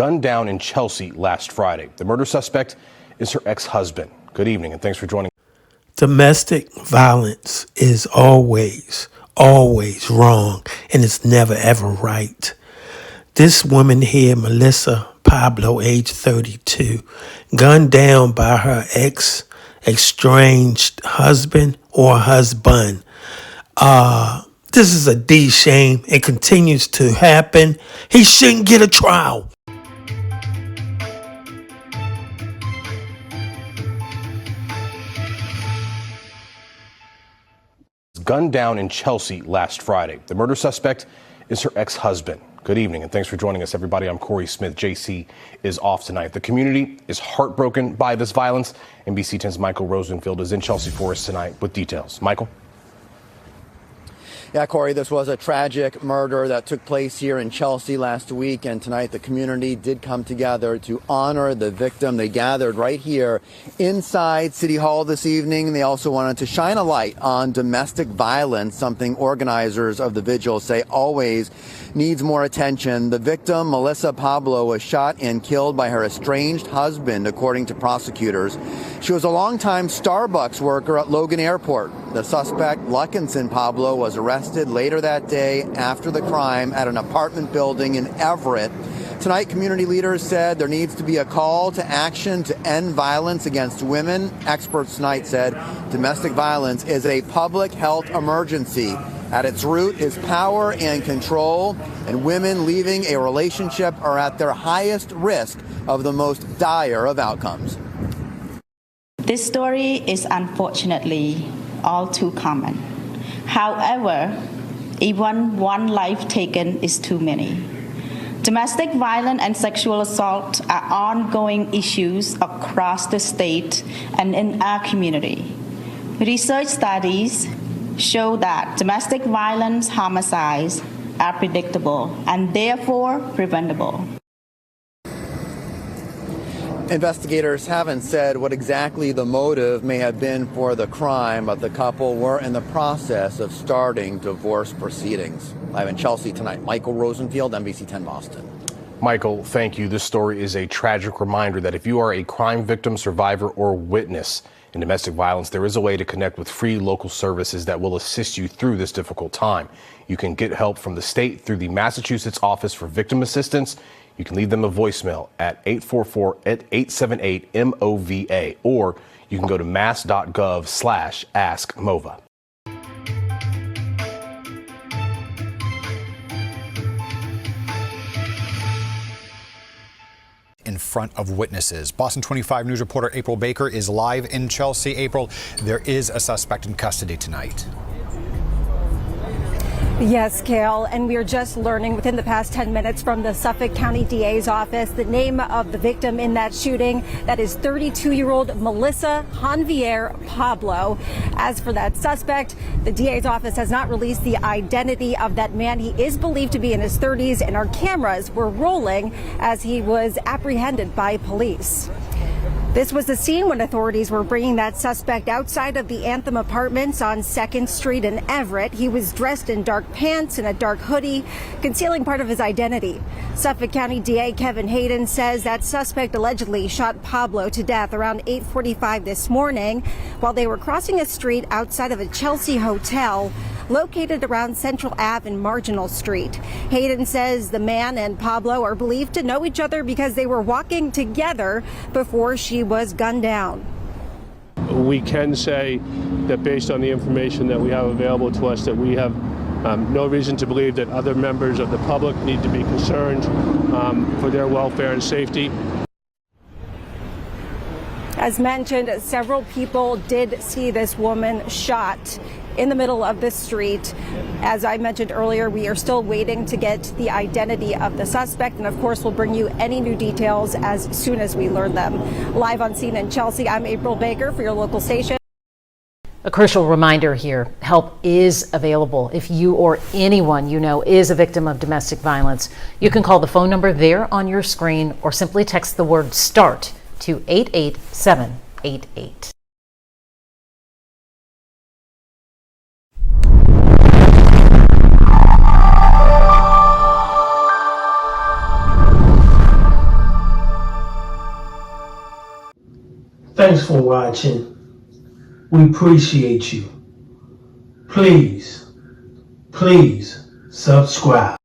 gunned down in Chelsea last Friday. The murder suspect is her ex-husband. Good evening, and thanks for joining. Domestic violence is always wrong, and it's never ever right. This woman here, Melissa Pablo, age 32, gunned down by her estranged husband or husband. This is a D shame. It continues to happen. He shouldn't get a trial. Gunned down in Chelsea last Friday. The murder suspect is her ex-husband. Good evening, and thanks for joining us, everybody. I'm Corey Smith. JC is off tonight. The community is heartbroken by this violence. NBC 10's Michael Rosenfield is in Chelsea for us tonight with details. Michael? Yeah, Corey, this was a tragic murder that took place here in Chelsea last week, and tonight the community did come together to honor the victim. They gathered right here inside City Hall this evening. They also wanted to shine a light on domestic violence, something organizers of the vigil say always needs more attention. The victim, Melissa Pablo, was shot and killed by her estranged husband, according to prosecutors. She was a longtime Starbucks worker at Logan Airport. The suspect, Luckinson Pablo, was arrested later that day after the crime at an apartment building in Everett. Tonight, community leaders said there needs to be a call to action to end violence against women. Experts tonight said domestic violence is a public health emergency. At its root is power and control, and women leaving a relationship are at their highest risk of the most dire of outcomes. This story is unfortunately all too common. However, even one life taken is too many. Domestic violence and sexual assault are ongoing issues across the state and in our community. Research studies show that domestic violence homicides are predictable and therefore preventable. Investigators haven't said what exactly the motive may have been for the crime, but the couple were in the process of starting divorce proceedings. Live in Chelsea tonight, Michael Rosenfield, NBC 10 Boston. Michael, thank you. This story is a tragic reminder that if you are a crime victim, survivor, or witness in domestic violence, there is a way to connect with free local services that will assist you through this difficult time. You can get help from the state through the Massachusetts Office for Victim Assistance. You can leave them a voicemail at 844-878-MOVA, or you can go to mass.gov/askmova. In front of witnesses. Boston 25 News reporter April Baker is live in Chelsea. April, there is a suspect in custody tonight. Yes, Cale, and we are just learning within the past 10 minutes from the Suffolk County DA's office the name of the victim in that shooting. That is 32-year-old Melissa Janvier Pablo. As for that suspect, the DA's office has not released the identity of that man. He is believed to be in his 30s, and our cameras were rolling as he was apprehended by police. This was the scene when authorities were bringing that suspect outside of the Anthem Apartments on 2nd Street in Everett. He was dressed in dark pants and a dark hoodie, concealing part of his identity. Suffolk County DA Kevin Hayden says that suspect allegedly shot Pablo to death around 8:45 this morning while they were crossing a street outside of a Chelsea hotel located around Central Ave and Marginal Street. Hayden says the man and Pablo are believed to know each other because they were walking together before she was gunned down. We can say that based on the information that we have available to us, that we have no reason to believe that other members of the public need to be concerned for their welfare and safety. As mentioned, several people did see this woman shot in the middle of the street. As I mentioned earlier, we are still waiting to get the identity of the suspect, and of course we'll bring you any new details as soon as we learn them. Live on scene in Chelsea, I'm April Baker for your local station. A crucial reminder here, help is available if you or anyone you know is a victim of domestic violence. You can call the phone number there on your screen or simply text the word START to 88788. Thanks for watching. We appreciate you. Please subscribe.